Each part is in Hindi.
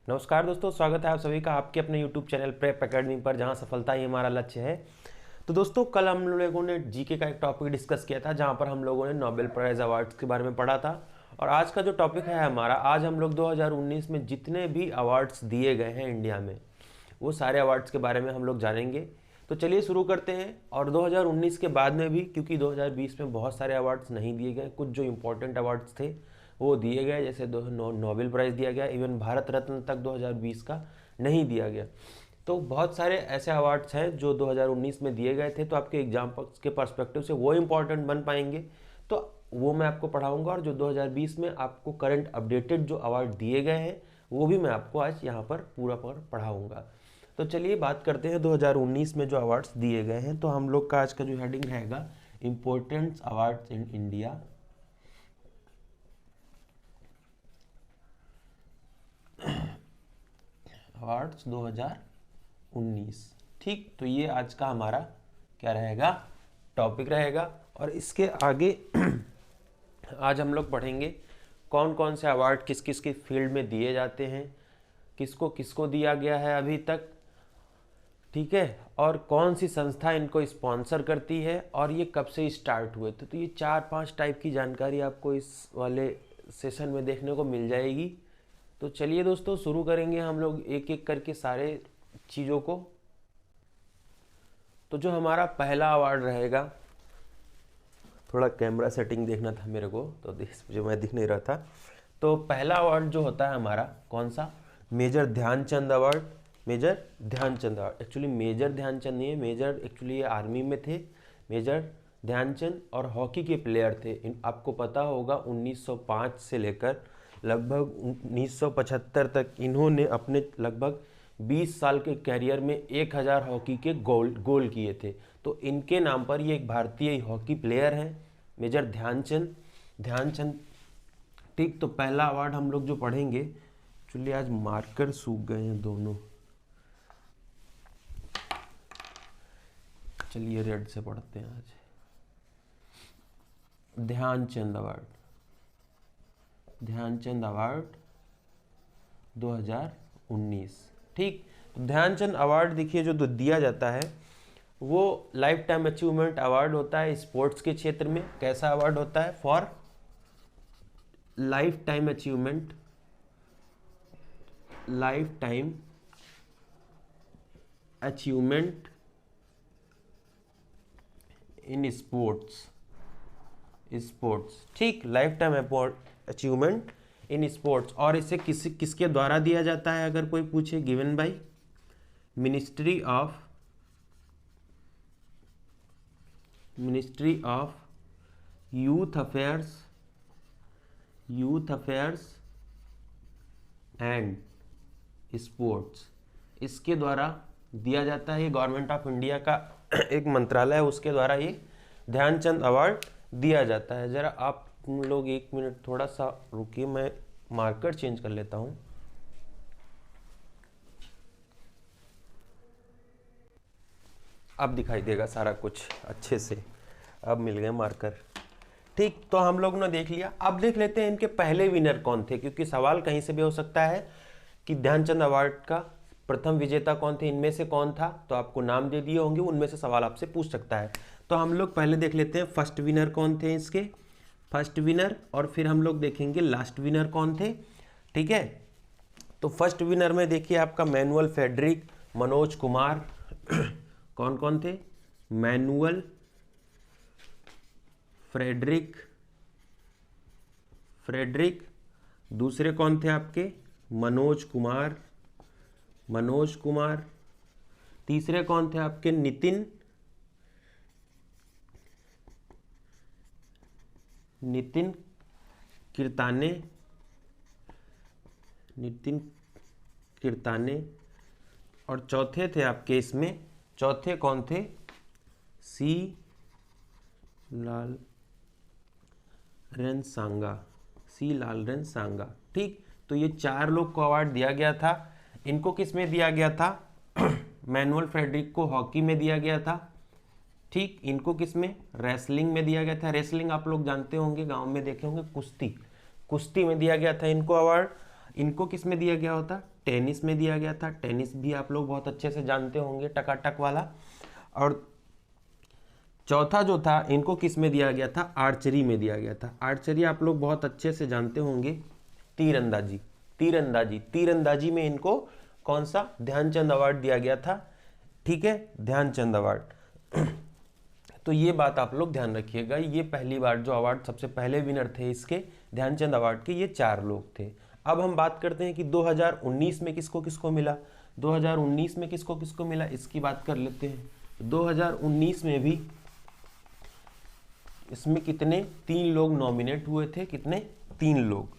नमस्कार दोस्तों, स्वागत है आप सभी का आपके अपने YouTube चैनल प्रेप एकेडमी पर, जहां सफलता ही हमारा लक्ष्य है। तो दोस्तों, कल हम लोगों ने जीके का एक टॉपिक डिस्कस किया था, जहां पर हम लोगों ने नोबेल प्राइज अवार्ड्स के बारे में पढ़ा था। और आज का जो टॉपिक है हमारा, आज हम लोग 2019 में जितने भी अवार्ड्स दिए गए हैं इंडिया में, वो सारे अवार्ड्स के बारे में हम लोग जानेंगे। तो चलिए शुरू करते हैं। और 2019 के बाद में भी, क्योंकि 2020 में बहुत सारे अवार्ड्स नहीं दिए गए, कुछ जो इंपॉर्टेंट अवार्ड्स थे वो दिए गए, जैसे नोबेल प्राइज़ दिया गया, इवन भारत रत्न तक 2020 का नहीं दिया गया। तो बहुत सारे ऐसे अवार्ड्स हैं जो 2019 में दिए गए थे, तो आपके एग्जाम के पर्सपेक्टिव से वो इम्पॉर्टेंट बन पाएंगे, तो वो मैं आपको पढ़ाऊंगा। और जो 2020 में आपको करंट अपडेटेड जो अवार्ड दिए गए हैं, वो भी मैं आपको आज यहाँ पर पूरा पढ़ाऊंगा। तो चलिए बात करते हैं 2019 में जो अवार्ड्स दिए गए हैं। तो हम लोग का आज का जो हेडिंग रहेगा, importance awards in India. Awards 2019। ठीक, तो ये आज का हमारा क्या रहेगा, टॉपिक रहेगा। और इसके आगे आज हम लोग पढ़ेंगे कौन कौन से अवार्ड किस किस की फील्ड में दिए जाते हैं, किसको किसको दिया गया है अभी तक, ठीक है, और कौन सी संस्था इनको स्पॉन्सर करती है, और ये कब से स्टार्ट हुए थे। तो ये 4-5 टाइप की जानकारी आपको इस वाले सेशन में देखने को मिल जाएगी। तो चलिए दोस्तों, शुरू करेंगे हम लोग एक एक करके सारे चीज़ों को। तो जो हमारा पहला अवार्ड रहेगा, थोड़ा कैमरा सेटिंग देखना था मेरे को, तो जो मैं दिख नहीं रहा था। तो पहला अवार्ड जो होता है हमारा, कौन सा, major Dhyanchand award. Major Dhyanchand award, actually major Dhyanchand नहीं है, मेजर एक्चुअली ये आर्मी में थे। मेजर ध्यानचंद और हॉकी के प्लेयर थे। आपको पता होगा 1905 से लेकर लगभग 1975 तक इन्होंने अपने लगभग 20 साल के कैरियर में 1000 हॉकी के गोल किए थे। तो इनके नाम पर ये एक भारतीय हॉकी प्लेयर हैं, मेजर ध्यानचंद। ठीक, तो पहला अवार्ड हम लोग जो पढ़ेंगे, चलिए आज मार्कर सूख गए हैं दोनों, चलिए रेड से पढ़ते हैं आज। ध्यानचंद अवार्ड 2019। ठीक, तो ध्यानचंद अवार्ड देखिए जो दिया जाता है, वो लाइफ टाइम अचीवमेंट अवार्ड होता है स्पोर्ट्स के क्षेत्र में। कैसा अवार्ड होता है, for lifetime achievement in sports. ठीक, lifetime achievement in sports. और इसे किसके द्वारा दिया जाता है, अगर कोई पूछे, given by ministry of youth affairs and sports. इसके द्वारा दिया जाता है। ये गवर्नमेंट ऑफ इंडिया का एक मंत्रालय है, उसके द्वारा ये ध्यानचंद अवार्ड दिया जाता है। जरा आप लोग 1 मिनट थोड़ा सा रुकिए, मैं मार्कर चेंज कर लेता हूं। अब दिखाई देगा सारा कुछ अच्छे से, अब मिल गए मार्कर। ठीक, तो हम लोग ने देख लिया। अब देख लेते हैं इनके पहले विनर कौन थे, क्योंकि सवाल कहीं से भी हो सकता है कि ध्यानचंद अवार्ड का प्रथम विजेता कौन थे, इनमें से कौन था। तो आपको नाम दे दिए होंगे, उनमें से सवाल आपसे पूछ सकता है। तो हम लोग पहले देख लेते हैं फर्स्ट विनर कौन थे इसके, फर्स्ट विनर, और फिर हम लोग देखेंगे लास्ट विनर कौन थे। ठीक है, तो फर्स्ट विनर में देखिए आपका मैनुअल फ्रेडरिक, मनोज कुमार कौन कौन थे, मैनुअल फ्रेडरिक। दूसरे कौन थे आपके, मनोज कुमार। तीसरे कौन थे आपके, नितिन किरताने। और चौथे थे आपके इसमें, चौथे कौन थे, सी लालरेन सांगा। ठीक, तो ये 4 लोग को अवार्ड दिया गया था। इनको किस में दिया गया था, मैनुअल फ्रेडरिक को हॉकी में दिया गया था। ठीक, इनको किस में, रेसलिंग में दिया गया था। रेसलिंग आप लोग जानते होंगे, गांव में देखे होंगे, कुश्ती में दिया गया था इनको अवार्ड। इनको किस में दिया गया होता, टेनिस में दिया गया था। टेनिस भी आप लोग बहुत अच्छे से जानते होंगे, टकाटक वाला। और चौथा जो था इनको किस में दिया गया था, आर्चरी में दिया गया था। आर्चरी आप लोग बहुत अच्छे से जानते होंगे, तीरंदाजी। तीरंदाजी तीरंदाजी में इनको कौन सा, ध्यानचंद अवार्ड दिया गया था। ठीक है, ध्यानचंद अवार्ड। तो ये बात आप लोग ध्यान रखिएगा, ये पहली बार जो अवार्ड सबसे पहले विनर थे इसके ध्यानचंद अवार्ड के, ये 4 लोग थे। अब हम बात करते हैं कि 2019 में किसको किसको मिला। 2019 में किसको किसको मिला इसकी बात कर लेते हैं। 2019 में भी इसमें कितने, 3 लोग नॉमिनेट हुए थे। कितने, 3 लोग।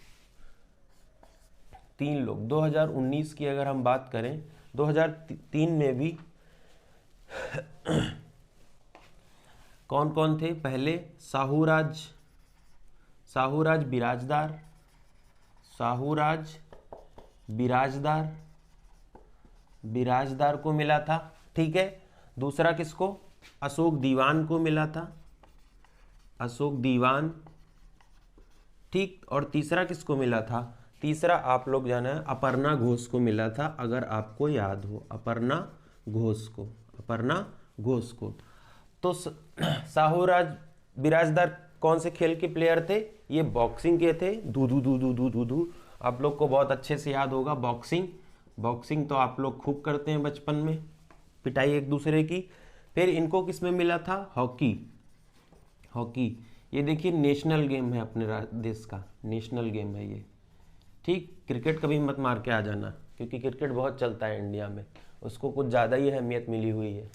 3 लोग 2019 की अगर हम बात करें, 2003 में भी कौन कौन थे, पहले साहूराज, साहूराज बिराजदार, साहूराज बिराजदार, बिराजदार को मिला था। ठीक है, दूसरा किसको, अशोक दीवान को मिला था, अशोक दीवान। ठीक, और तीसरा किसको मिला था, तीसरा आप लोग जाना है अपर्णा घोष को मिला था, अगर आपको याद हो, अपर्णा घोष को, अपर्णा घोष को। तो साहूराज बिराजदार कौन से खेल के प्लेयर थे, ये बॉक्सिंग के थे। दूधू दूधू दूधू दूधू, आप लोग को बहुत अच्छे से याद होगा बॉक्सिंग। बॉक्सिंग तो आप लोग खूब करते हैं बचपन में, पिटाई एक दूसरे की। फिर इनको किस में मिला था, हॉकी। हॉकी, ये देखिए नेशनल गेम है अपने देश का, नेशनल गेम है ये। ठीक, क्रिकेट कभी मत मार के आ जाना, क्योंकि क्रिकेट बहुत चलता है इंडिया में, उसको कुछ ज़्यादा ही अहमियत मिली हुई है।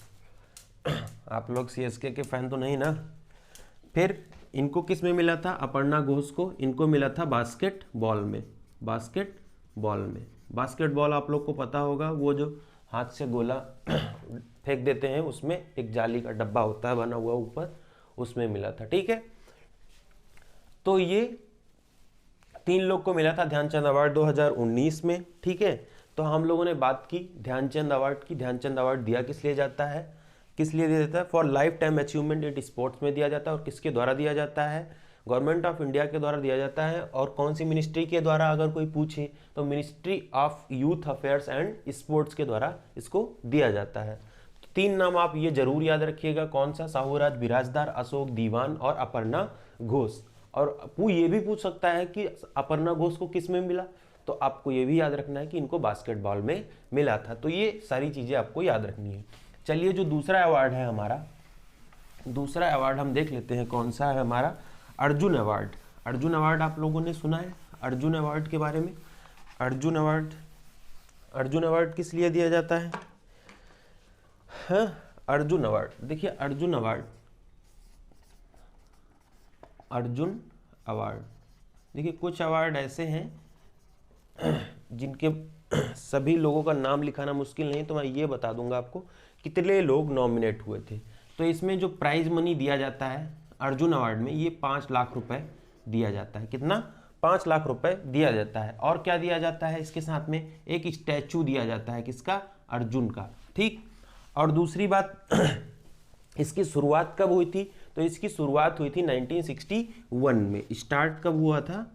आप लोग सीएसके के फैन तो नहीं ना। फिर इनको किस में मिला था, अपर्णा घोष को, इनको मिला था बास्केटबॉल में। बास्केटबॉल में, बास्केटबॉल आप लोग को पता होगा, वो जो हाथ से गोला फेंक देते हैं, उसमें एक जाली का डब्बा होता है बना हुआ ऊपर, उसमें मिला था। ठीक है, तो ये 3 लोग को मिला था ध्यानचंद अवार्ड 2019 में। ठीक है, तो हम लोगों ने बात की ध्यानचंद अवार्ड की। ध्यानचंद अवार्ड दिया किस लिए जाता है, किस लिए दिया जाता है, for lifetime achievement in sports में दिया जाता है। और किसके द्वारा दिया जाता है, गवर्नमेंट ऑफ इंडिया के द्वारा दिया जाता है। और कौन सी मिनिस्ट्री के द्वारा, अगर कोई पूछे तो ministry of youth affairs and sports के द्वारा इसको दिया जाता है। तो 3 नाम आप ये जरूर याद रखिएगा, कौन सा, साहूराज बिराजदार, अशोक दीवान और अपर्णा घोष। और वो ये भी पूछ सकता है कि अपर्णा घोष को किस में मिला, तो आपको ये भी याद रखना है कि इनको बास्केटबॉल में मिला था। तो ये सारी चीज़ें आपको याद रखनी है। चलिए, जो दूसरा अवार्ड है हमारा, दूसरा अवार्ड हम देख लेते हैं कौन सा है हमारा, अर्जुन अवार्ड। अर्जुन अवार्ड आप लोगों ने सुना है अर्जुन अवार्ड के बारे में। अर्जुन अवार्ड, अर्जुन अवार्ड किस लिए दिया जाता है, हाँ, अर्जुन अवार्ड। देखिए अर्जुन अवार्ड, अर्जुन अवार्ड, देखिए कुछ अवार्ड ऐसे हैं जिनके सभी लोगों का नाम लिखाना मुश्किल नहीं, तो मैं ये बता दूंगा आपको कितने लोग नॉमिनेट हुए थे। तो इसमें जो प्राइज मनी दिया जाता है अर्जुन अवार्ड में, ये 5 लाख रुपए दिया जाता है। कितना, 5 लाख रुपए दिया जाता है। और क्या दिया जाता है इसके साथ में, एक स्टैचू दिया जाता है, किसका, अर्जुन का। ठीक, और दूसरी बात इसकी शुरुआत कब हुई थी, तो इसकी शुरुआत हुई थी 1961 में। स्टार्ट कब हुआ था,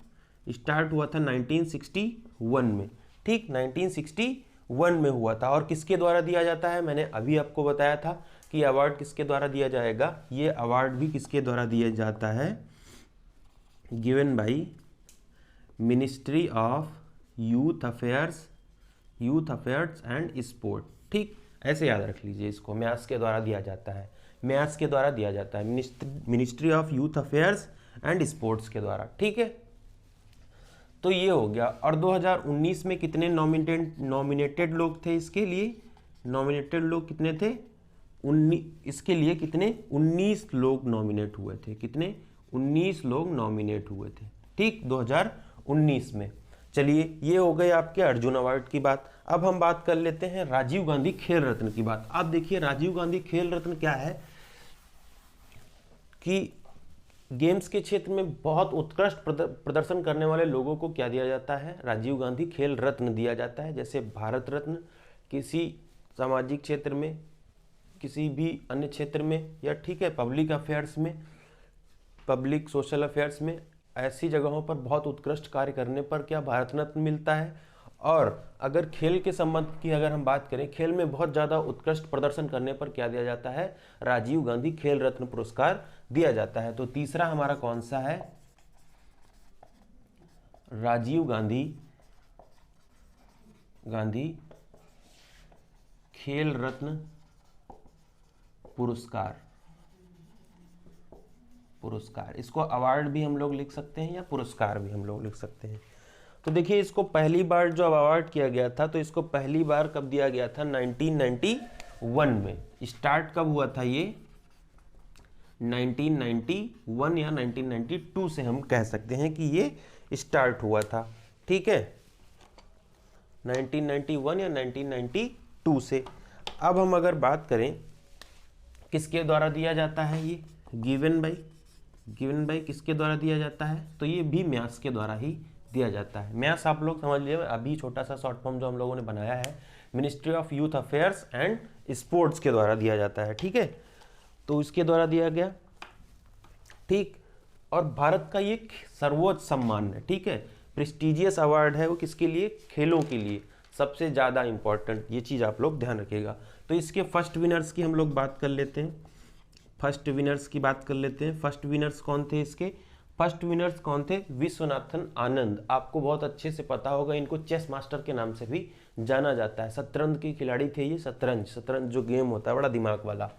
स्टार्ट हुआ था 1961 में। ठीक, 1961 में हुआ था। और किसके द्वारा दिया जाता है, मैंने अभी आपको बताया था कि अवार्ड किसके द्वारा दिया जाएगा। ये अवार्ड भी किसके द्वारा दिया जाता है, given by ministry of youth affairs, youth affairs and sport. ठीक, ऐसे याद रख लीजिए इसको, मैथ्स के द्वारा दिया जाता है, मैथ्स के द्वारा दिया जाता है, ministry of youth affairs and sports के द्वारा। ठीक है, तो ये हो गया। और 2019 में कितने नॉमिनेटेड लोग थे इसके लिए, नॉमिनेटेड लोग कितने थे, 19, इसके लिए कितने, 19 लोग नॉमिनेट हुए थे। कितने, 19 लोग नॉमिनेट हुए थे। ठीक, 2019 में। चलिए, ये हो गए आपके अर्जुन अवार्ड की बात। अब हम बात कर लेते हैं राजीव गांधी खेल रत्न की बात। आप देखिए राजीव गांधी खेल रत्न क्या है कि गेम्स के क्षेत्र में बहुत उत्कृष्ट प्रदर्शन करने वाले लोगों को क्या दिया जाता है, राजीव गांधी खेल रत्न दिया जाता है। जैसे भारत रत्न किसी सामाजिक क्षेत्र में, किसी भी अन्य क्षेत्र में, या ठीक है पब्लिक अफेयर्स में, पब्लिक सोशल अफेयर्स में ऐसी जगहों पर बहुत उत्कृष्ट कार्य करने पर क्या भारत रत्न मिलता है। और अगर खेल के संबंध की अगर हम बात करें, खेल में बहुत ज़्यादा उत्कृष्ट प्रदर्शन करने पर क्या दिया जाता है, राजीव गांधी खेल रत्न पुरस्कार दिया जाता है। तो तीसरा हमारा कौन सा है, राजीव गांधी खेल रत्न पुरस्कार। इसको अवार्ड भी हम लोग लिख सकते हैं या पुरस्कार भी हम लोग लिख सकते हैं। तो देखिए, इसको पहली बार जो अवार्ड किया गया था, तो इसको पहली बार कब दिया गया था, 1991 में। स्टार्ट कब हुआ था ये, 1991 या 1992 से हम कह सकते हैं कि ये स्टार्ट हुआ था। ठीक है, 1991 या 1992 से। अब हम अगर बात करें किसके द्वारा दिया जाता है, ये गिवन बाई किसके द्वारा दिया जाता है, तो ये भी म्यास के द्वारा ही दिया जाता है। म्यास आप लोग समझ लीजिए, अभी छोटा सा शॉर्ट फॉर्म जो हम लोगों ने बनाया है, ministry of youth affairs and sports के द्वारा दिया जाता है। ठीक है, तो इसके द्वारा दिया गया। ठीक, और भारत का ये सर्वोच्च सम्मान है। ठीक है, प्रेस्टिजियस अवार्ड है वो, किसके लिए, खेलों के लिए सबसे ज़्यादा इंपॉर्टेंट, ये चीज़ आप लोग ध्यान रखिएगा। तो इसके फर्स्ट विनर्स की हम लोग बात कर लेते हैं। फर्स्ट विनर्स कौन थे इसके, फर्स्ट विनर्स कौन थे, विश्वनाथन आनंद। आपको बहुत अच्छे से पता होगा, इनको चेस मास्टर के नाम से भी जाना जाता है। शतरंज के खिलाड़ी थे ये, शतरंज जो गेम होता है बड़ा दिमाग वाला।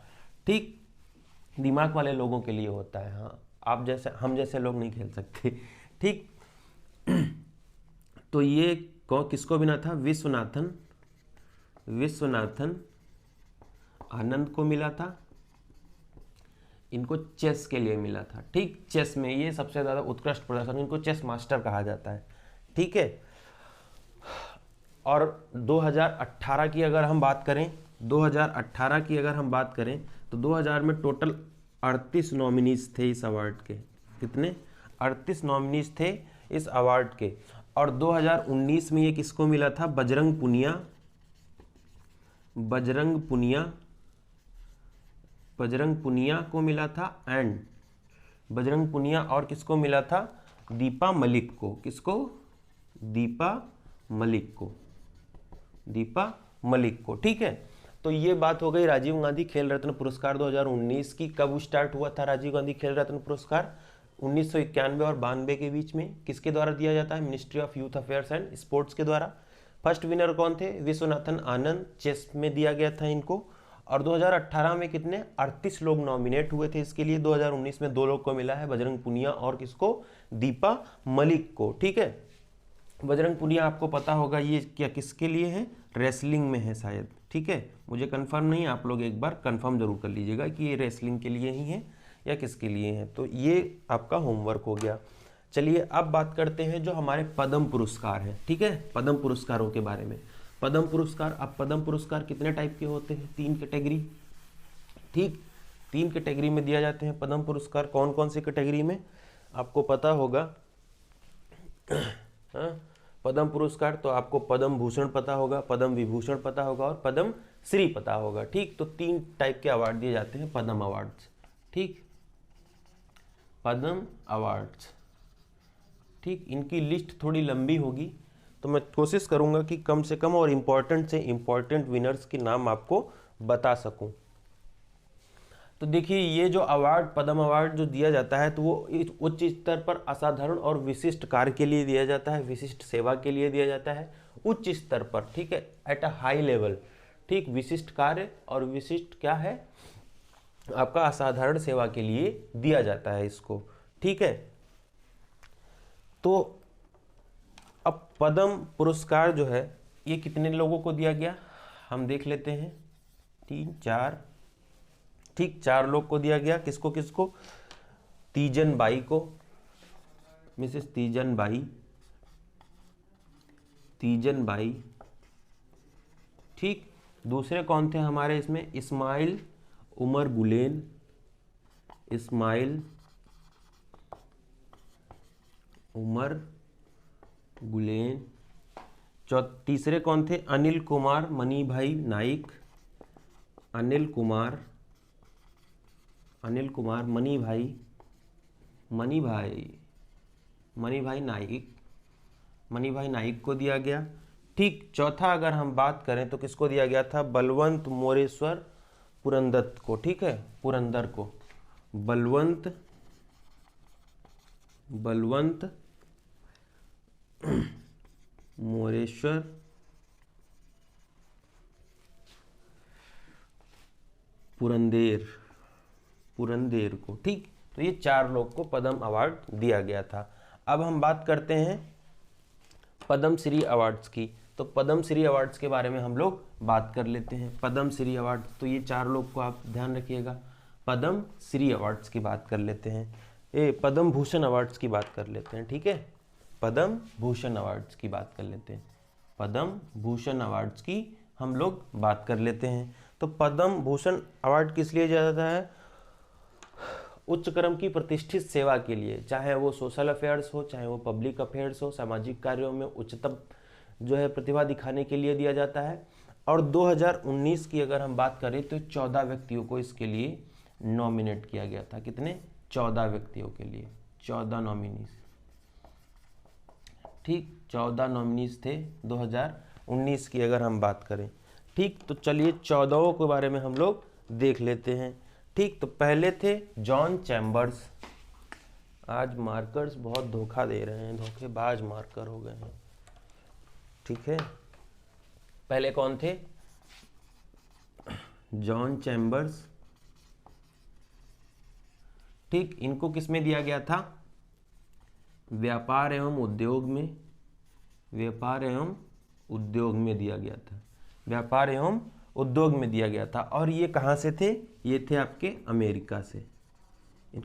ठीक, दिमाग वाले लोगों के लिए होता है। हाँ, आप जैसे हम जैसे लोग नहीं खेल सकते। ठीक, तो ये किसको मिला था, विश्वनाथन आनंद को मिला था। इनको चेस के लिए मिला था। ठीक, चेस में ये सबसे ज़्यादा उत्कृष्ट प्रदर्शन, इनको चेस मास्टर कहा जाता है। ठीक है, और 2018 की अगर हम बात करें, 2018 की अगर हम बात करें तो 2000 में टोटल 38 नॉमिनीज थे इस अवार्ड के। कितने, 38 नॉमिनीज थे इस अवार्ड के। और 2019 में ये किसको मिला था, बजरंग पुनिया को मिला था। एंड बजरंग पुनिया और किसको मिला था, दीपा मलिक को। किसको, दीपा मलिक को। ठीक है, तो ये बात हो गई राजीव गांधी खेल रत्न पुरस्कार 2019 की। कब स्टार्ट हुआ था राजीव गांधी खेल रत्न पुरस्कार, 1991 और 92 के बीच में। किसके द्वारा दिया जाता है, ministry of youth affairs and sports के द्वारा। फर्स्ट विनर कौन थे, विश्वनाथन आनंद, चेस में दिया गया था इनको। और 2018 में कितने, 38 लोग नॉमिनेट हुए थे इसके लिए। 2019 में 2 लोग को मिला है, बजरंग पुनिया और किसको, दीपा मलिक को। ठीक है, बजरंग पुनिया आपको पता होगा ये क्या किसके लिए है, रेसलिंग में है शायद। ठीक है, मुझे कंफर्म नहीं, आप लोग एक बार कंफर्म जरूर कर लीजिएगा कि ये रेसलिंग के लिए ही है या किसके लिए है। तो ये आपका होमवर्क हो गया। चलिए अब बात करते हैं जो हमारे पद्म पुरस्कार हैं। ठीक है, पद्म पुरस्कारों के बारे में। पद्म पुरस्कार, अब पद्म पुरस्कार कितने टाइप के होते हैं, 3 कैटेगरी। ठीक, 3 कैटेगरी में दिया जाते हैं पद्म पुरस्कार। कौन कौन सी कैटेगरी में, आपको पता होगा। हाँ, पद्म पुरस्कार तो आपको पद्म भूषण पता होगा, पद्म विभूषण पता होगा और पद्म श्री पता होगा। ठीक, तो 3 टाइप के अवार्ड दिए जाते हैं, पद्म अवार्ड्स। ठीक, पद्म अवार्ड्स। ठीक, इनकी लिस्ट थोड़ी लंबी होगी, तो मैं कोशिश करूंगा कि कम से कम और इम्पोर्टेंट से इम्पोर्टेंट विनर्स के नाम आपको बता सकूं। तो देखिए, ये जो अवार्ड, पद्म अवार्ड जो दिया जाता है, तो वो उच्च स्तर पर असाधारण और विशिष्ट कार्य के लिए दिया जाता है, विशिष्ट सेवा के लिए दिया जाता है, उच्च स्तर पर। ठीक है, एट अ हाई लेवल। ठीक, विशिष्ट कार्य और विशिष्ट क्या है आपका, असाधारण सेवा के लिए दिया जाता है इसको। ठीक है, तो अब पद्म पुरस्कार जो है ये कितने लोगों को दिया गया, हम देख लेते हैं। 3, 4, ठीक, 4 लोग को दिया गया। किसको किसको, तीजन बाई को, मिसेस तीजन बाई। ठीक, दूसरे कौन थे हमारे इसमें, इस्माइल उमर गुलेन, तीसरे कौन थे, अनिल कुमार मनीभाई नाइक, अनिल कुमार मनी भाई। मणिभाई नाइक को दिया गया। ठीक, चौथा अगर हम बात करें तो किसको दिया गया था? बलवंत मोरेश्वर पुरंदर को। ठीक है, पुरंदर को, बलवंत मोरेश्वर पुरंदेर को। ठीक, तो ये 4 लोग को पद्म अवार्ड दिया गया था। अब हम बात करते हैं पद्मश्री अवार्ड्स की। तो पद्मश्री अवार्ड्स के बारे में हम लोग बात कर लेते हैं। पद्मश्री अवार्ड, तो ये 4 लोग को आप ध्यान रखिएगा। पद्मश्री अवार्ड्स की बात कर लेते हैं, पद्म भूषण अवार्ड्स की बात कर लेते हैं। ठीक है, पद्म भूषण अवार्ड्स की बात कर लेते हैं। पद्म भूषण अवार्ड्स की हम लोग बात कर लेते हैं। तो पद्म भूषण अवार्ड किस लिए दिया जाता है? उच्च क्रम की प्रतिष्ठित सेवा के लिए, चाहे वो सोशल अफेयर्स हो, चाहे वो पब्लिक अफेयर्स हो, सामाजिक कार्यों में उच्चतम जो है प्रतिभा दिखाने के लिए दिया जाता है। और 2019 की अगर हम बात करें तो 14 व्यक्तियों को इसके लिए नॉमिनेट किया गया था। कितने? 14 व्यक्तियों के लिए, 14 नॉमिनीज। ठीक, 14 नॉमिनीज थे 2019 की अगर हम बात करें। ठीक, तो चलिए 14 के बारे में हम लोग देख लेते हैं। ठीक, तो पहले थे जॉन चैम्बर्स। आज मार्कर्स बहुत धोखा दे रहे हैं, धोखेबाज मार्कर हो गए हैं। ठीक है, पहले कौन थे? John chambers. ठीक, इनको किस में दिया गया था? व्यापार एवं उद्योग में, व्यापार एवं उद्योग में दिया गया था। व्यापार एवं उद्योग में दिया गया था। और ये कहाँ से थे? ये थे आपके अमेरिका से।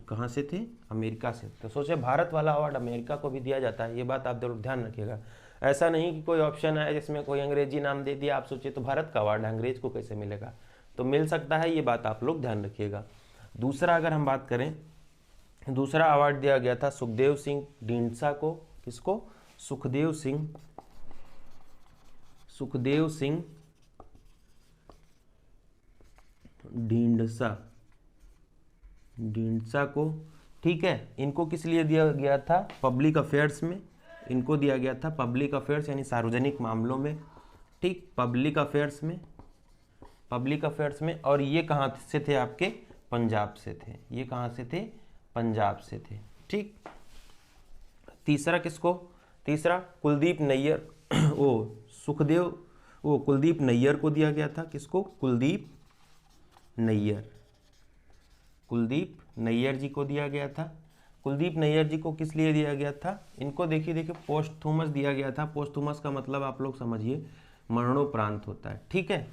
कहाँ से थे? अमेरिका से। तो सोचे भारत वाला अवार्ड अमेरिका को भी दिया जाता है, ये बात आप जरूर ध्यान रखिएगा। ऐसा नहीं कि कोई ऑप्शन है जिसमें कोई अंग्रेजी नाम दे दिया, आप सोचिए तो भारत का अवार्ड अंग्रेज को कैसे मिलेगा? तो मिल सकता है, ये बात आप लोग ध्यान रखिएगा। दूसरा अगर हम बात करें, दूसरा अवार्ड दिया गया था सुखदेव सिंह ढींडसा को। किसको? सुखदेव सिंह ढींडसा को। ठीक है, इनको किस लिए दिया गया था? पब्लिक अफेयर्स में। इनको दिया गया था पब्लिक अफेयर्स यानी सार्वजनिक मामलों में। ठीक, पब्लिक अफेयर्स में। और ये कहाँ से थे? आपके पंजाब से थे। ये कहाँ से थे? पंजाब से थे। ठीक, तीसरा किसको? तीसरा कुलदीप नैयर कुलदीप नैयर को दिया गया था। किसको? कुलदीप नैयर जी को दिया गया था। कुलदीप नैयर जी को किस लिए दिया गया था? इनको देखिए पोस्टथूमस दिया गया था। पोस्टथूमस का मतलब आप लोग समझिए मरणोपरांत होता है। ठीक है,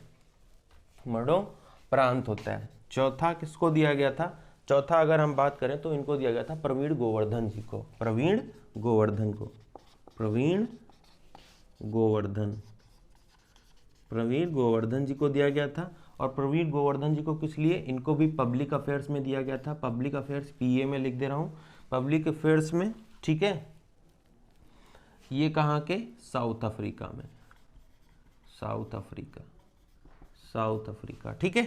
मरणोपरांत होता है। चौथा किसको दिया गया था? चौथा अगर हम बात करें तो इनको दिया गया था प्रवीण गोवर्धन जी को। प्रवीण गोवर्धन जी को दिया गया था। और प्रवीण गोवर्धन जी को किस लिए? इनको भी पब्लिक अफेयर्स में दिया गया था। पब्लिक अफेयर्स, पीए में लिख दे रहा हूँ, पब्लिक अफेयर्स में। ठीक है, ये कहाँ के? साउथ अफ्रीका में। South Africa. ठीक है,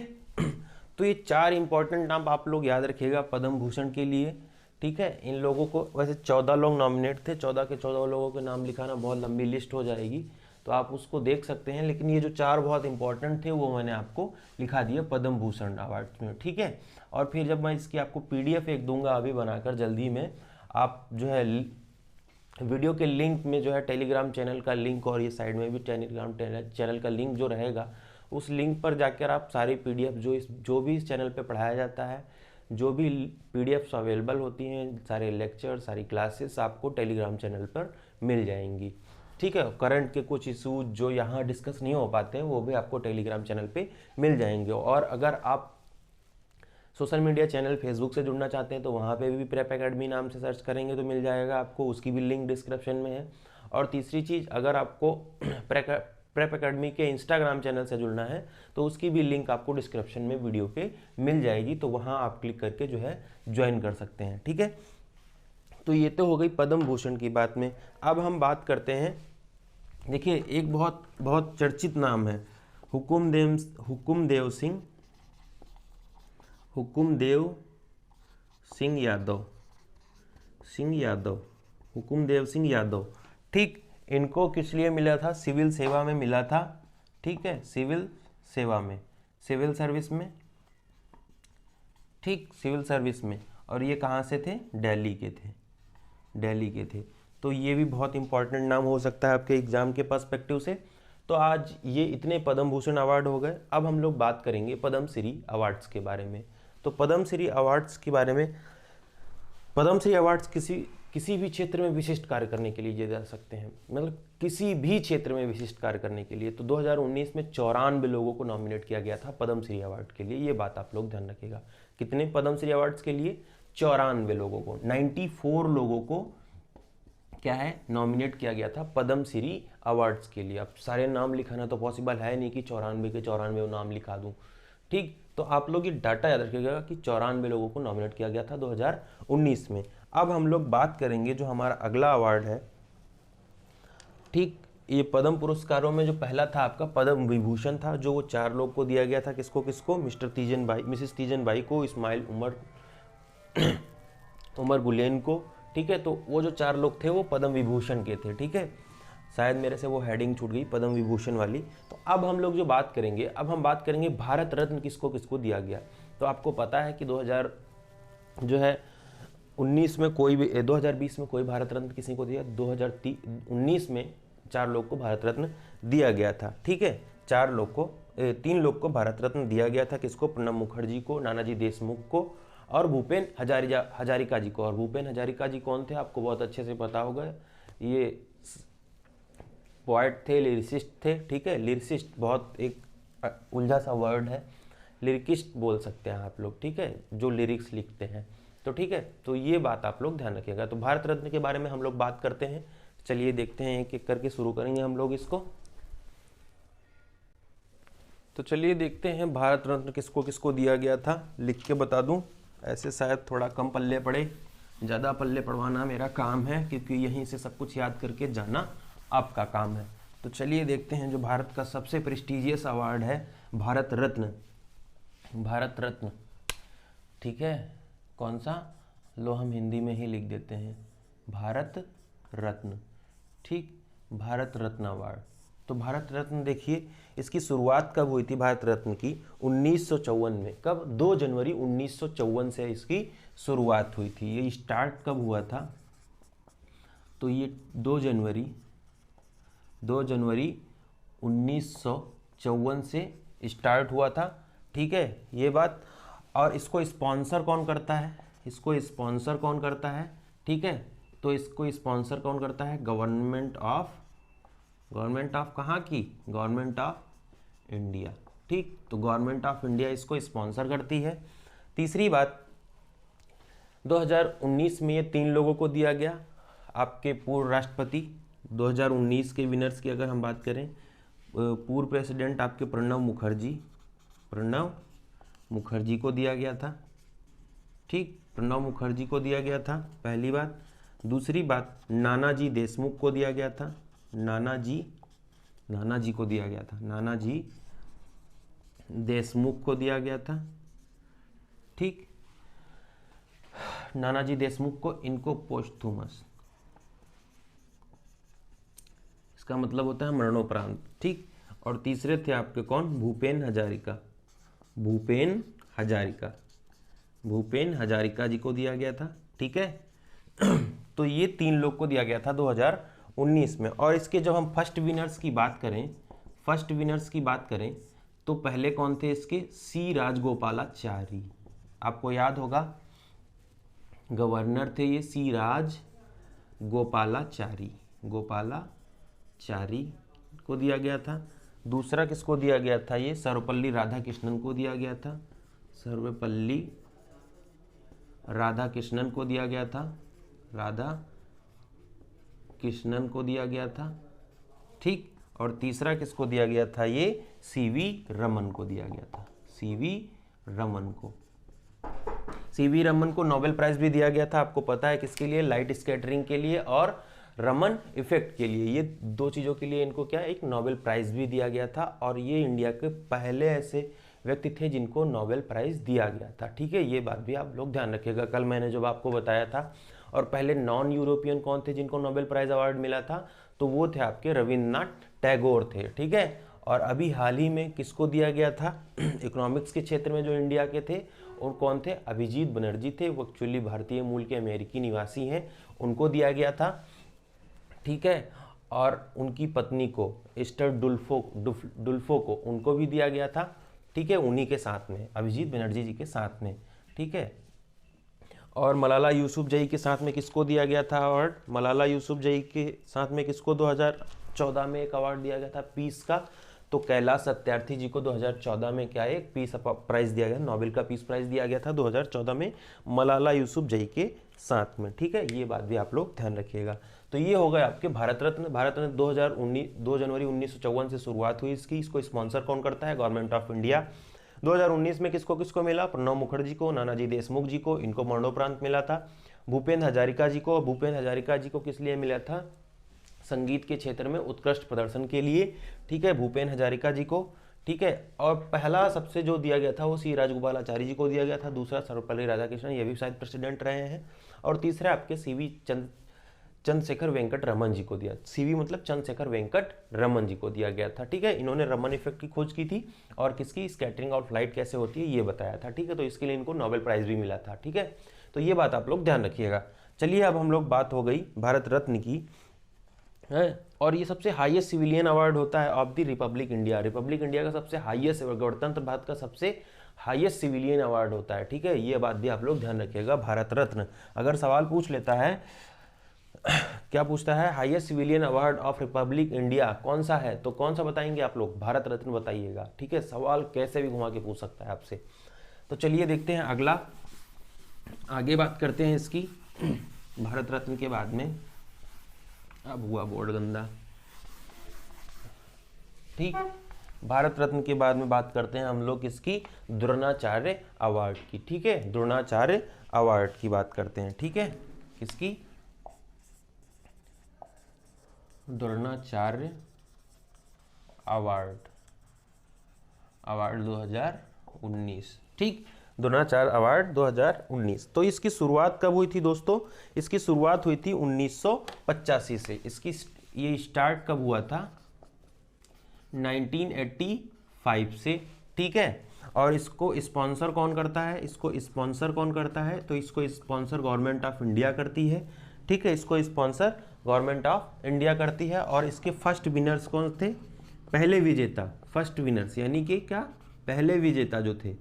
तो ये 4 इंपॉर्टेंट नाम आप लोग याद रखिएगा पद्म भूषण के लिए। ठीक है, इन लोगों को वैसे 14 लोग नॉमिनेट थे। 14 के 14 लोगों के नाम लिखाना बहुत लंबी लिस्ट हो जाएगी, तो आप उसको देख सकते हैं। लेकिन ये जो 4 बहुत इंपॉर्टेंट थे वो मैंने आपको लिखा दिया पद्म भूषण अवार्ड में। ठीक है, और फिर जब मैं इसकी आपको PDF एक दूंगा अभी बनाकर जल्दी में, आप जो है वीडियो के लिंक में जो है टेलीग्राम चैनल का लिंक और ये साइड में भी टेलीग्राम चैनल का लिंक जो रहेगा, उस लिंक पर जाकर आप सारी PDF जो भी इस चैनल पे पढ़ाया जाता है, जो भी PDFs अवेलेबल होती हैं, सारे लेक्चर, सारी क्लासेस आपको टेलीग्राम चैनल पर मिल जाएंगी। ठीक है, करंट के कुछ इशूज जो यहाँ डिस्कस नहीं हो पाते हैं वो भी आपको टेलीग्राम चैनल पे मिल जाएंगे। और अगर आप सोशल मीडिया चैनल फेसबुक से जुड़ना चाहते हैं तो वहाँ पे भी प्रेप एकेडमी नाम से सर्च करेंगे तो मिल जाएगा आपको, उसकी भी लिंक डिस्क्रिप्शन में है। और तीसरी चीज़, अगर आपको प्रेप एकेडमी के इंस्टाग्राम चैनल से जुड़ना है तो उसकी भी लिंक आपको डिस्क्रिप्शन में वीडियो के मिल जाएगी, तो वहाँ आप क्लिक करके जो है ज्वाइन कर सकते हैं। ठीक है, तो ये तो हो गई पद्म भूषण की बात में। अब हम बात करते हैं, देखिए एक बहुत बहुत चर्चित नाम है हुकुमदेव सिंह यादव। हुकुमदेव सिंह यादव। ठीक, इनको किस लिए मिला था? सिविल सेवा में मिला था। ठीक है, सिविल सेवा में, सिविल सर्विस में। ठीक, सिविल सर्विस में। और ये कहाँ से थे? दिल्ली के थे, दिल्ली के थे। तो ये भी बहुत इंपॉर्टेंट नाम हो सकता है आपके एग्जाम के पर्सपेक्टिव से। तो आज ये इतने पद्म भूषण अवार्ड हो गए। अब हम लोग बात करेंगे पद्मश्री अवार्ड्स के बारे में। तो पद्मश्री अवार्ड्स के बारे में, पद्मश्री अवार्ड्स किसी भी क्षेत्र में विशिष्ट कार्य करने के लिए दिए जा सकते हैं, मतलब किसी भी क्षेत्र में विशिष्ट कार्य करने के लिए। तो 2019 में 94 लोगों को नॉमिनेट किया गया था पद्मश्री अवार्ड के लिए। ये बात आप लोग ध्यान रखिएगा। कितने पद्मश्री अवार्ड्स के लिए? 94 लोगों को, 94 लोगों को क्या है, नॉमिनेट किया गया था पद्मश्री अवार्ड्स के लिए। अब सारे नाम लिखाना तो पॉसिबल है नहीं कि 94 के 94 नाम लिखा दूं। ठीक, तो आप लोग ये डाटा याद रखिएगा कि 94 लोगों को नॉमिनेट किया गया था 2019 में। अब हम लोग बात करेंगे जो हमारा अगला अवार्ड है। ठीक, ये पद्म पुरस्कारों में जो पहला था आपका पद्म विभूषण था, जो वो 4 लोग को दिया गया था। किसको किसको? मिस्टर तीजन भाई, मिसेस तीजन भाई को, इस्माइल उमर गुलेन को। ठीक है, तो वो जो 4 लोग थे वो पद्म विभूषण के थे। ठीक है, शायद मेरे से वो हेडिंग छूट गई पद्म विभूषण वाली। तो अब हम लोग जो बात करेंगे, अब हम बात करेंगे भारत रत्न किसको किसको दिया गया। तो आपको पता है कि 2019 में कोई भी, 2020 में कोई भारत रत्न किसी को दिया, 2019 में 4 लोग को भारत रत्न दिया गया था। ठीक है, 4 लोग को, 3 लोग को भारत रत्न दिया गया था। किसको? प्रणब मुखर्जी को, नानाजी देशमुख को और भूपेन हजारिका जी को। और भूपेन हजारिका जी कौन थे? आपको बहुत अच्छे से पता होगा, ये पोएट थे, लिरिसिस्ट थे। ठीक है, लिरिसिस्ट बहुत एक उलझा सा वर्ड है, लिरिकिस्ट बोल सकते हैं आप लोग। ठीक है, जो लिरिक्स लिखते हैं। तो ठीक है, तो ये बात आप लोग ध्यान रखिएगा। तो भारत रत्न के बारे में हम लोग बात करते हैं। चलिए देखते हैं, एक एक करके शुरू करेंगे हम लोग इसको। तो चलिए देखते हैं भारत रत्न किसको किसको दिया गया था। लिख के बता दूं, ऐसे शायद थोड़ा कम पल्ले पड़े, ज़्यादा पल्ले पड़वाना मेरा काम है, क्योंकि यहीं से सब कुछ याद करके जाना आपका काम है। तो चलिए देखते हैं, जो भारत का सबसे प्रेस्टिजियस अवार्ड है भारत रत्न। भारत रत्न, ठीक है, कौन सा? लो हम हिंदी में ही लिख देते हैं, भारत रत्न। ठीक, भारत रत्न अवार्ड। तो भारत रत्न देखिए, इसकी शुरुआत कब हुई थी भारत रत्न की? 1954 में। कब? 2 जनवरी 1954 से इसकी शुरुआत हुई थी। ये स्टार्ट कब हुआ था? तो ये 2 जनवरी 1954 से स्टार्ट हुआ था। ठीक है, ये बात। और इसको स्पॉन्सर कौन करता है? इसको स्पॉन्सर कौन करता है? ठीक है, तो इसको स्पॉन्सर कौन करता है? गवर्नमेंट ऑफ कहाँ की? Government of India. ठीक, तो गवर्नमेंट ऑफ इंडिया इसको स्पॉन्सर करती है। तीसरी बात, 2019 में ये 3 लोगों को दिया गया। आपके पूर्व राष्ट्रपति 2019 के विनर्स की अगर हम बात करें, पूर्व प्रेसिडेंट आपके प्रणब मुखर्जी को दिया गया था। ठीक, प्रणब मुखर्जी को दिया गया था, पहली बात। दूसरी बात, नानाजी देशमुख को दिया गया था। नानाजी को दिया गया था, नानाजी देशमुख को दिया गया था। ठीक, नानाजी देशमुख को, इनको पोस्थुमस, इसका मतलब होता है मरणोपरांत। ठीक, और तीसरे थे आपके कौन? भूपेन हजारिका जी को दिया गया था। ठीक है, तो ये 3 लोग को दिया गया था 2019 में। और इसके जब हम फर्स्ट विनर्स की बात करें तो पहले कौन थे इसके? सी राजगोपालाचारी। आपको याद होगा, गवर्नर थे ये सी राजगोपालाचारी को दिया गया था। दूसरा किसको दिया गया था? ये सर्वपल्ली राधाकृष्णन को दिया गया था। सर्वपल्ली राधाकृष्णन को दिया गया था। राधाकृष्णन को दिया गया था। ठीक, और तीसरा किसको दिया गया था? ये सीवी रमन को दिया गया था। सीवी रमन को नोबेल प्राइज भी दिया गया था। आपको पता है किसके लिए? लाइट स्कैटरिंग के लिए और रमन इफेक्ट के लिए। ये 2 चीज़ों के लिए इनको क्या, एक नोबेल प्राइज भी दिया गया था। और ये इंडिया के पहले ऐसे व्यक्ति थे जिनको नोबेल प्राइज दिया गया था। ठीक है, ये बात भी आप लोग ध्यान रखिएगा। कल मैंने जब आपको बताया था और पहले नॉन यूरोपियन कौन थे जिनको नोबेल प्राइज़ अवार्ड मिला था, तो वो थे आपके रविन्द्रनाथ टैगोर थे, ठीक है। और अभी हाल ही में किसको दिया गया था इकोनॉमिक्स के क्षेत्र में जो इंडिया के थे, और कौन थे, अभिजीत बनर्जी थे, वो एक्चुअली भारतीय मूल के अमेरिकी निवासी हैं, उनको दिया गया था, ठीक है। और उनकी पत्नी को एस्टर डुल्फो को उनको भी दिया गया था, ठीक है, उन्हीं के साथ में, अभिजीत बनर्जी जी के साथ में, ठीक है। और मलाला यूसुफजई के साथ में किसको दिया गया था अवार्ड, मलाला यूसुफजई के साथ में किसको 2014 में एक अवार्ड दिया गया था पीस का, तो कैलाश सत्यार्थी जी को 2014 में क्या एक पीस प्राइज़ दिया गया, नोबेल का पीस प्राइज़ दिया गया था 2014 में मलाला यूसुफजई के साथ में, ठीक है। ये बात भी आप लोग ध्यान रखिएगा। तो ये हो गए आपके भारत रत्न। भारत रत्न 2 जनवरी 1954 से शुरुआत हुई इसकी। इसको स्पॉन्सर कौन करता है, गवर्नमेंट ऑफ इंडिया। 2019 में किसको किसको मिला, प्रणब मुखर्जी को, नानाजी देशमुख जी को, इनको मरणोपरांत मिला था। भूपेन हजारिका जी को, भूपेन हजारिका जी को किस लिए मिला था, संगीत के क्षेत्र में उत्कृष्ट प्रदर्शन के लिए, ठीक है, भूपेन हजारिका जी को, ठीक है। और पहला सबसे जो दिया गया था वो सी राजगोपालाचारी जी को दिया गया था, दूसरा सर्वपल्ली राधाकृष्णन, ये भी शायद प्रेसिडेंट रहे हैं, और तीसरा आपके सीवी चंद्रशेखर वेंकट रमन जी को दिया, सीवी मतलब चंद्रशेखर वेंकट रमन जी को दिया गया था, ठीक है। इन्होंने रमन इफेक्ट की खोज की थी और किसकी, स्कैटरिंग ऑफ लाइट कैसे होती है ये बताया था, ठीक है। तो इसके लिए इनको नोबेल प्राइज भी मिला था, ठीक है। तो ये बात आप लोग ध्यान रखिएगा। चलिए अब हम लोग बात हो गई भारत रत्न की, है, और ये सबसे हाईएस्ट सिविलियन अवार्ड होता है of the Republic India. Republic India का सबसे हाईएस्ट, गणतंत्र भारत का सबसे हाईएस्ट सिविलियन अवार्ड होता है, ठीक है। ये बात भी आप लोग ध्यान रखिएगा। भारत रत्न अगर सवाल पूछ लेता है, क्या पूछता है, highest civilian award of Republic India कौन सा है, तो कौन सा बताएंगे आप लोग, भारत रत्न बताइएगा, ठीक है। सवाल कैसे भी घुमा के पूछ सकता है आपसे। तो चलिए देखते हैं अगला, आगे बात करते हैं इसकी भारत रत्न के बाद में। अब हुआ बोर्ड गंदा, ठीक। भारत रत्न के बाद में बात करते हैं हम लोग इसकी द्रोणाचार्य अवार्ड की, ठीक है। द्रोणाचार्य अवार्ड की बात करते हैं, ठीक है। किसकी, द्रोणाचार्य अवार्ड 2019, ठीक। द्रोणाचार्य अवार्ड 2019। तो इसकी शुरुआत कब हुई थी दोस्तों, इसकी शुरुआत हुई थी 1985 से। इसकी ये स्टार्ट कब हुआ था, 1985 से, ठीक है। और इसको स्पॉन्सर कौन करता है, इसको स्पॉन्सर कौन करता है, तो इसको स्पॉन्सर गवर्नमेंट ऑफ इंडिया करती है, ठीक है। इसको स्पॉन्सर गवर्नमेंट ऑफ इंडिया करती है। और इसके फर्स्ट विनर्स कौन थे, पहले विजेता, फर्स्ट विनर्स यानी कि क्या, पहले विजेता जो थे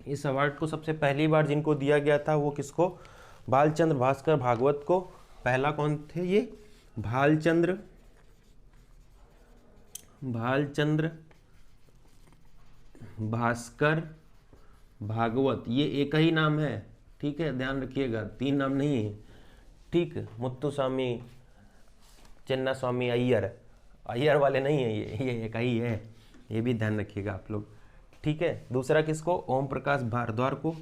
इस अवार्ड को सबसे पहली बार जिनको दिया गया था वो किसको, भालचंद्र भास्कर भागवत को। पहला कौन थे ये, भालचंद्र भास्कर भागवत, ये एक ही नाम है, ठीक है, ध्यान रखिएगा, 3 नाम नहीं है, ठीक। मुत्तुस्वामी चिन्ना स्वामी अय्यर वाले नहीं है, ये एक ही है, ये भी ध्यान रखिएगा आप लोग, ठीक है। दूसरा किसको, ओम प्रकाश भारद्वाज को,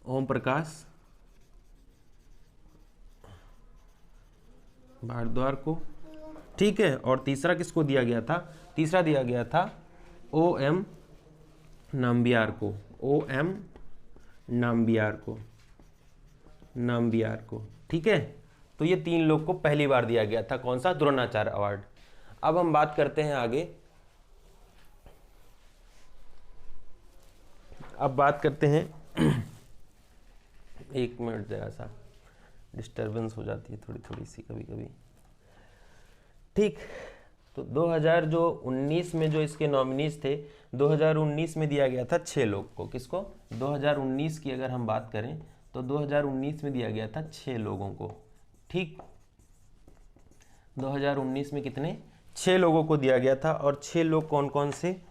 ओम प्रकाश भारद्वाज को, ठीक है। और तीसरा किसको दिया गया था, तीसरा दिया गया था OM नाम्बियार को, OM नाम्बियार को, ठीक है। तो ये 3 लोग को पहली बार दिया गया था, कौन सा, द्रोणाचार्य अवार्ड। अब हम बात करते हैं आगे, अब बात करते हैं एक मिनट, जरा सा डिस्टर्बेंस हो जाती है थोड़ी थोड़ी सी कभी कभी, ठीक। तो 2019 में जो इसके नॉमिनीज थे, 2019 में दिया गया था 6 लोग को, किसको, 2019 की अगर हम बात करें तो 2019 में दिया गया था 6 लोगों को, ठीक। 2019 में कितने, 6 लोगों को दिया गया था। और 6 लोग कौन कौन से,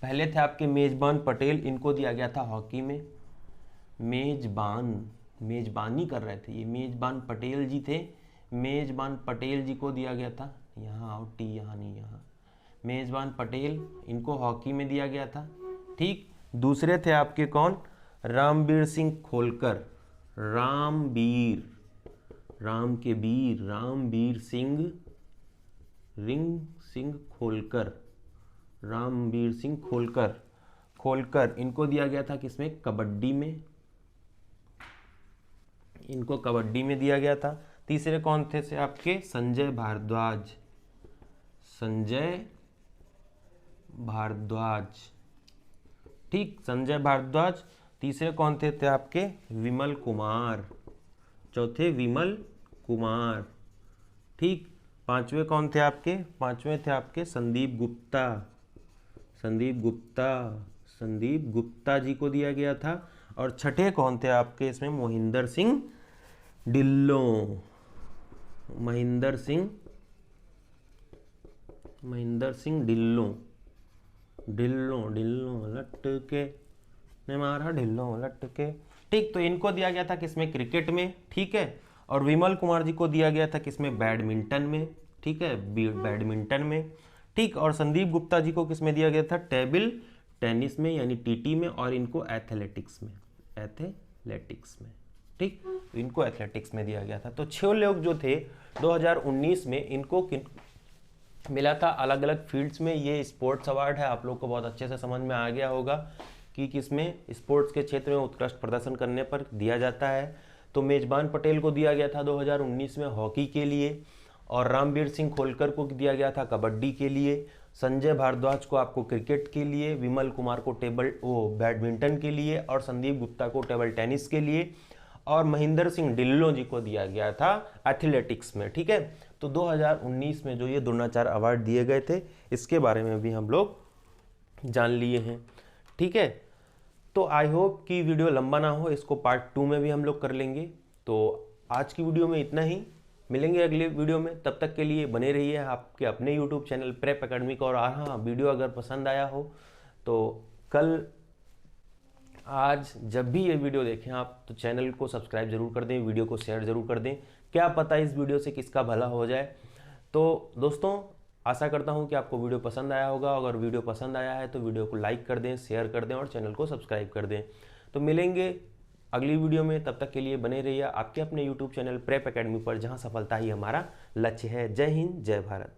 पहले थे आपके मेजबान पटेल, इनको दिया गया था हॉकी में, मेजबानी कर रहे थे ये, मेजबान पटेल जी थे, मेजबान पटेल जी को दिया गया था, यहाँ आओ टी, यहाँ नहीं, यहाँ मेजबान पटेल, इनको हॉकी में दिया गया था, ठीक। दूसरे थे आपके कौन, रामवीर सिंह खोलकर, रामवीर सिंह खोलकर, इनको दिया गया था किसमें, कबड्डी में, इनको कबड्डी में दिया गया था। तीसरे कौन थे से आपके संजय भारद्वाज, संजय भारद्वाज, ठीक, संजय भारद्वाज। तीसरे कौन थे आपके विमल कुमार, चौथे विमल कुमार, ठीक। पांचवे कौन थे आपके, पांचवें थे आपके संदीप गुप्ता, संदीप गुप्ता, संदीप गुप्ता जी को दिया गया था। और छठे कौन थे आपके इसमें मोहिंदर सिंह ढिल्लों, महेंद्र सिंह, महेंद्र सिंह ढिल्लों, ढिल्लों ढिल्लों लटके ने मारा ढिल्लों लटके, ठीक। तो इनको दिया गया था किसमें, क्रिकेट में, ठीक है। और विमल कुमार जी को दिया गया था किसमें, बैडमिंटन में, ठीक है, बैडमिंटन में, ठीक। और संदीप गुप्ता जी को किसमें दिया गया था, टेबल टेनिस में यानी टीटी में, और इनको एथलेटिक्स में, एथलेटिक्स में, ठीक। तो इनको एथलेटिक्स में दिया गया था। तो 6 लोग जो थे 2019 में इनको मिला था अलग अलग फील्ड्स में। ये स्पोर्ट्स अवार्ड है, आप लोग को बहुत अच्छे से समझ में आ गया होगा कि किसमें स्पोर्ट्स के क्षेत्र में उत्कृष्ट प्रदर्शन करने पर दिया जाता है। तो मेजबान पटेल को दिया गया था 2019 में हॉकी के लिए, और रामवीर सिंह खोलकर को दिया गया था कबड्डी के लिए, संजय भारद्वाज को आपको क्रिकेट के लिए, विमल कुमार को बैडमिंटन के लिए, और संदीप गुप्ता को टेबल टेनिस के लिए, और महेंद्र सिंह ढिल्लों जी को दिया गया था एथलेटिक्स में, ठीक है। तो 2019 में जो ये द्रोणाचार्य अवार्ड दिए गए थे इसके बारे में भी हम लोग जान लिए हैं, ठीक है। तो आई होप कि वीडियो लंबा ना हो, इसको पार्ट 2 में भी हम लोग कर लेंगे। तो आज की वीडियो में इतना ही, मिलेंगे अगले वीडियो में। तब तक के लिए बने रहिए आपके अपने यूट्यूब चैनल प्रेप एकेडमी को। और हाँ, वीडियो अगर पसंद आया हो तो कल आज जब भी ये वीडियो देखें आप तो चैनल को सब्सक्राइब जरूर कर दें, वीडियो को शेयर जरूर कर दें, क्या पता इस वीडियो से किसका भला हो जाए। तो दोस्तों आशा करता हूँ कि आपको वीडियो पसंद आया होगा। अगर वीडियो पसंद आया है तो वीडियो को लाइक कर दें, शेयर कर दें और चैनल को सब्सक्राइब कर दें। तो मिलेंगे अगली वीडियो में, तब तक के लिए बने रहिए आपके अपने यूट्यूब चैनल प्रेप एकेडमी पर, जहाँ सफलता ही हमारा लक्ष्य है। जय हिंद, जय भारत।